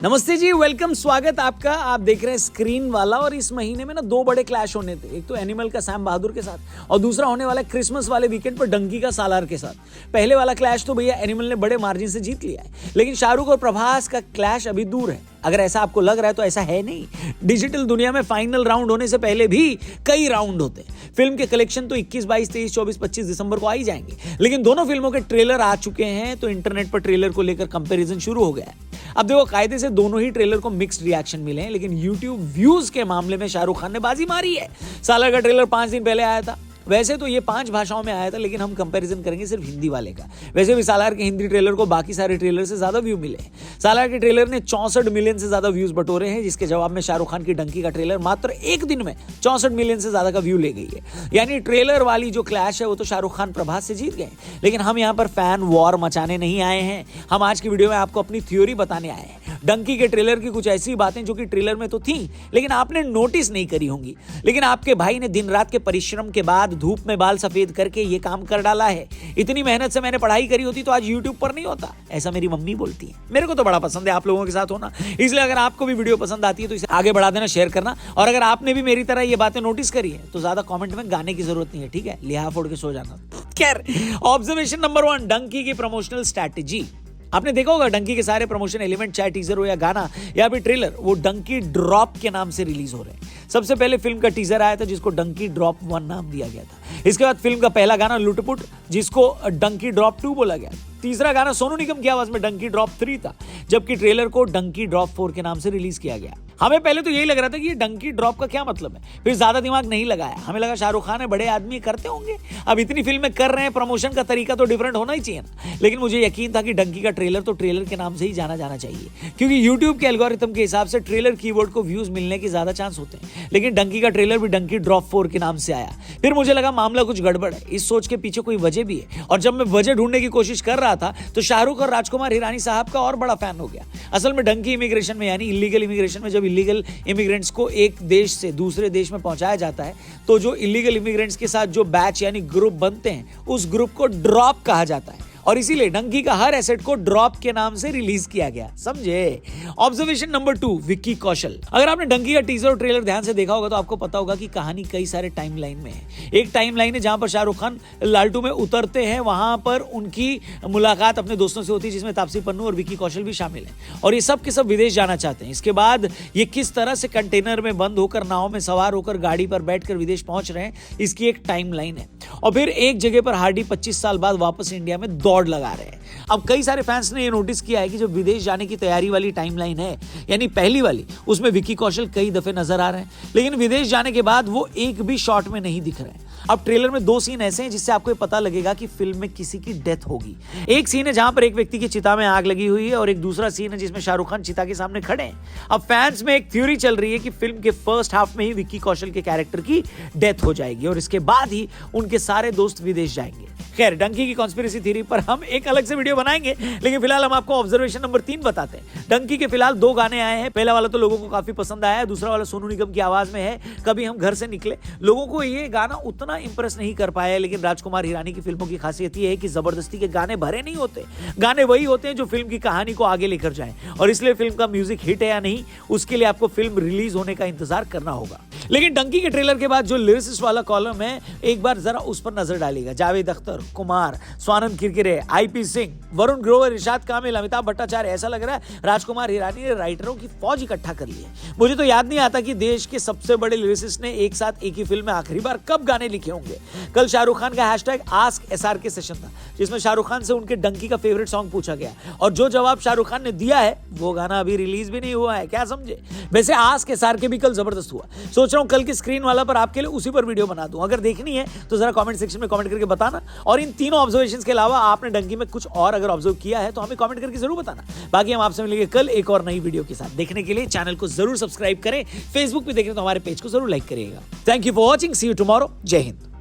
नमस्ते जी, वेलकम, स्वागत आपका। आप देख रहे हैं स्क्रीन वाला। और इस महीने में ना दो बड़े क्लैश होने थे। एक तो एनिमल का सैम बहादुर के साथ और दूसरा होने वाला क्रिसमस वाले वीकेंड पर डंकी का सालार के साथ। पहले वाला क्लैश तो भैया एनिमल ने बड़े मार्जिन से जीत लिया है, लेकिन शाहरुख और प्रभास का क्लैश अभी दूर है। अगर ऐसा आपको लग रहा है तो ऐसा है नहीं। डिजिटल दुनिया में फाइनल राउंड होने से पहले भी कई राउंड होते हैं। फिल्म के कलेक्शन तो 21, 22, 23, 24, 25 दिसंबर को आ ही जाएंगे, लेकिन दोनों फिल्मों के ट्रेलर आ चुके हैं, तो इंटरनेट पर ट्रेलर को लेकर कंपैरिजन शुरू हो गया है। अब देखो, कायदे से दोनों ही ट्रेलर को मिक्स्ड रिएक्शन मिले हैं, लेकिन यूट्यूब व्यूज के मामले में शाहरुख खान ने बाजी मारी है। सालार का ट्रेलर 5 दिन पहले आया था। वैसे तो ये 5 भाषाओं में आया था, लेकिन हम कंपैरिजन करेंगे सिर्फ हिंदी वाले का। वैसे भी सालार के हिंदी ट्रेलर को बाकी सारे ट्रेलर से ज्यादा व्यू मिले हैं। सालार के ट्रेलर ने 64 मिलियन से ज्यादा व्यूज बटोरे हैं, जिसके जवाब में शाहरुख खान की डंकी का ट्रेलर मात्र एक दिन में 64 मिलियन से ज्यादा का व्यू ले गई है। यानी ट्रेलर वाली जो क्लैश है वो तो शाहरुख खान प्रभास से जीत गए। लेकिन हम यहाँ पर फैन वॉर मचाने नहीं आए हैं। हम आज की वीडियो में आपको अपनी थ्योरी बताने आए हैं। डंकी के ट्रेलर की कुछ ऐसी बातें जो कि ट्रेलर में तो थी, लेकिन आपने नोटिस नहीं करी होंगी। लेकिन आपके भाई ने दिन रात के परिश्रम के बाद धूप में बाल सफेद करके ये काम कर डाला है। इतनी मेहनत से मैंने पढ़ाई करी होती तो आज YouTube पर नहीं होता, ऐसा मेरी मम्मी बोलती है। मेरे को तो बड़ा पसंद है आप लोगों के साथ होना, इसलिए अगर आपको भी वीडियो पसंद आती है तो इसे आगे बढ़ा देना, शेयर करना। और अगर आपने भी मेरी तरह ये बातें नोटिस करी है तो ज्यादा कमेंट में गाने की जरूरत नहीं है, ठीक है? लिहाज फोड़ के सो जाना। खैर, ऑब्जर्वेशन नंबर 1, डंकी की प्रमोशनल स्ट्रैटेजी। आपने देखा होगा डंकी के सारे प्रमोशन एलिमेंट, चाहे टीजर हो या गाना या फिर ट्रेलर, वो डंकी ड्रॉप के नाम से रिलीज हो रहे हैं। सबसे पहले फिल्म का टीजर आया था जिसको डंकी ड्रॉप 1 नाम दिया गया था। इसके बाद फिल्म का पहला गाना लुटपुट, जिसको डंकी ड्रॉप 2 बोला गया। तीसरा गाना सोनू निगम की आवाज में डंकी ड्रॉप 3 था, जबकि ट्रेलर को डंकी ड्रॉप 4 के नाम से रिलीज किया गया। हमें पहले तो यही लग रहा था कि ये डंकी ड्रॉप का क्या मतलब है, फिर ज्यादा दिमाग नहीं लगाया। हमें लगा शाहरुख खान है, बड़े आदमी करते होंगे, अब इतनी फिल्में कर रहे हैं, प्रमोशन का तरीका तो डिफरेंट होना ही चाहिए ना। लेकिन मुझे यकीन था कि डंकी का ट्रेलर तो ट्रेलर के नाम से ही जाना जाना चाहिए, क्योंकि यूट्यूब के एल्गोरिथम के हिसाब से ट्रेलर कीवर्ड को व्यूज मिलने के ज्यादा चांस होते हैं। लेकिन डंकी का ट्रेलर भी डंकी ड्रॉप 4 के नाम से आया। फिर मुझे लगा मामला कुछ गड़बड़ है। इस सोच के पीछे कोई वजह भी है, और जब मैं वजह ढूंढने की कोशिश कर रहा था तो शाहरुख और राजकुमार हिरानी साहब का और बड़ा फैन हो गया। असल में डंकी इमिग्रेशन में, यानी इलीगल इमिग्रेशन में, जब इलीगल इमिग्रेंट्स को एक देश से दूसरे देश में पहुंचाया जाता है तो जो इलीगल इमिग्रेंट्स के साथ जो बैच यानी ग्रुप बनते हैं, उस ग्रुप को ड्रॉप कहा जाता है। और इसीलिए डंकी का हर एसेट को ड्रॉप के नाम से रिलीज किया गया, समझे? Observation number 2, Vicky Kaushal. अगर आपने डंकी का टीजर और ट्रेलर ध्यान से देखा होगा तो आपको पता होगा कि कहानी कई सारे टाइमलाइन में है। एक टाइमलाइन है जहां पर शाहरुख खान लालटू में उतरते हैं, वहां पर उनकी मुलाकात अपने दोस्तों से होती है, जिसमें तापसी पन्नू और विक्की कौशल भी शामिल है, और ये सब के सब विदेश जाना चाहते हैं। इसके बाद ये किस तरह से कंटेनर में बंद होकर, नाव में सवार होकर, गाड़ी पर बैठकर विदेश पहुंच रहे हैं, इसकी एक टाइमलाइन है। और फिर एक जगह पर हार्डी 25 साल बाद वापस इंडिया में दौड़ लगा रहे हैं। अब कई सारे फैंस ने ये नोटिस किया है कि जो विदेश जाने की तैयारी वाली टाइमलाइन है, यानी पहली वाली, उसमें विक्की कौशल कई दफे नजर आ रहे हैं, लेकिन विदेश जाने के बाद वो एक भी शॉट में नहीं दिख रहे हैं। अब ट्रेलर में 2 सीन ऐसे हैं जिससे आपको ये पता लगेगा कि फिल्म में किसी की डेथ होगी। एक सीन है जहां पर एक व्यक्ति की चिता में आग लगी हुई है, और एक दूसरा सीन है जिसमें शाहरुख खान चिता के सामने खड़े हैं। अब फैंस में एक थ्योरी चल रही है कि फिल्म के फर्स्ट हाफ में ही विक्की कौशल के कैरेक्टर की डेथ हो जाएगी और इसके बाद ही उनके सारे दोस्त विदेश जाएंगे। खैर, डंकी की कॉन्स्पिरेसी थ्योरी पर हम एक अलग से वीडियो बनाएंगे, लेकिन फिलहाल हम आपको ऑब्जर्वेशन नंबर 3 बताते हैं। डंकी के फिलहाल 2 गाने आए हैं। पहला वाला तो लोगों को काफी पसंद आया है, दूसरा वाला सोनू निगम की आवाज में है, कभी हम घर से निकले। लोगों को ये गाना उतना इंप्रेस नहीं कर पाया, लेकिन राजकुमार हिरानी की फिल्मों की खासियत ये है कि जबरदस्ती के गाने भरे नहीं होते। गाने वही होते हैं जो फिल्म की कहानी को आगे लेकर जाएं, और इसलिए फिल्म का म्यूजिक हिट है या नहीं, उसके लिए आपको फिल्म रिलीज होने का इंतजार करना होगा। लेकिन डंकी के ट्रेलर के बाद जो लिरिसिस्ट वाला कॉलम है, एक बार जरा उस पर नजर डालिएगा। जावेद अख्तर, कुमार, स्वानंद किरकिरे, IP सिंह, वरुण ग्रोवर, इरशाद कामिल, अमिताभ भट्टाचार्य, ऐसा लग रहा है राजकुमार हिरानी ने राइटरों की फौज इकट्ठा कर ली है। मुझे तो याद नहीं आता कि देश के सबसे बड़े लिरिसिस्ट ने एक साथ एक ही फिल्म में आखिरी बार कब गाने लिखे होंगे। कल शाहरुख खान का #AskSRK सेशन था, जिसमें शाहरुख खान से उनके डंकी का फेवरेट सॉन्ग पूछा गया, और जो जवाब शाहरुख खान ने दिया है वो गाना अभी रिलीज भी नहीं हुआ है, क्या समझे? वैसे AskSRK भी कल जबरदस्त हुआ। सोच रहा हूं कल की स्क्रीन वाला पर आपके लिए उसी पर वीडियो बना दूं। अगर देखनी है तो जरा कमेंट सेक्शन में कमेंट करके बताना, और इन तीनों ऑब्जर्वेशन के अलावा आपने डंकी में कुछ और अगर ऑब्जर्व किया है तो हमें कमेंट करके जरूर बताना। बाकी हम आपसे मिलेंगे कल एक और नई वीडियो के साथ। देखने के लिए चैनल को जरूर सब्सक्राइब करें, फेसबुक पे देख रहे तो हमारे पेज को जरूर लाइक करिएगा। Thank you for watching, see you tomorrow. Jai Hind.